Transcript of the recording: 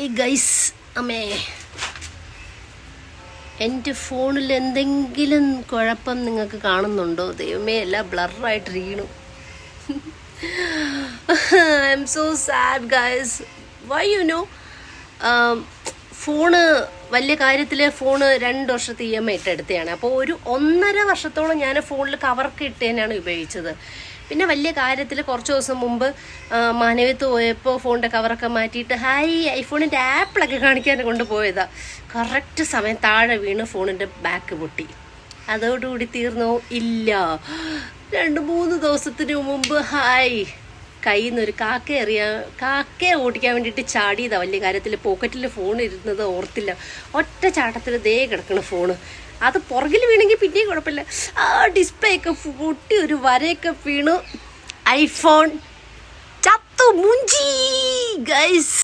ഈ ഗൈസ് അമ്മേ, എൻ്റെ ഫോണിൽ എന്തെങ്കിലും കുഴപ്പം നിങ്ങൾക്ക് കാണുന്നുണ്ടോ? ദൈവമേ, എല്ലാം ബ്ലറായിട്ടിരിക്കണു. I am so sad guys. Why you know, phone വലിയ കാര്യത്തിൽ ഫോണ് 2 വർഷത്തെ EMI ഇട്ടെടുത്തതാണ്. അപ്പോൾ ഒരു 1.5 വർഷത്തോളം ഞാൻ ഫോണിൽ കവർക്ക് ഇട്ട് തന്നെയാണ് ഉപയോഗിച്ചത്. പിന്നെ വലിയ കാര്യത്തിൽ കുറച്ച് ദിവസം മുമ്പ് മാനവത്ത് പോയപ്പോൾ ഫോണിൻ്റെ കവറൊക്കെ മാറ്റിയിട്ട് ഐഫോണിൻ്റെ ആപ്പിളൊക്കെ കാണിക്കാൻ കൊണ്ടുപോയതാ. കറക്റ്റ് സമയം താഴെ വീണ് ഫോണിൻ്റെ ബാക്ക് പൊട്ടി. അതോടുകൂടി തീർന്നോ? ഇല്ല. 2-3 ദിവസത്തിന് മുമ്പ് കയ്യിൽ നിന്നൊരു കാക്കയെ ഓടിക്കാൻ വേണ്ടിയിട്ട് ചാടിയതാ. വലിയ കാര്യത്തിൽ പോക്കറ്റിൽ ഫോൺ ഇരുന്നത് ഓർത്തില്ല. ഒറ്റ ചാട്ടത്തിൽ ദേ കിടക്കണ ഫോണ്. അത് പുറകിൽ വീണെങ്കിൽ പിന്നെയും കുഴപ്പമില്ല. ഡിസ്പ്ലേ ഒക്കെ പൊട്ടി, ഒരു വരയൊക്കെ വീണു. ഐഫോൺ ചത്തു, മുഞ്ചി ഗൈസ്.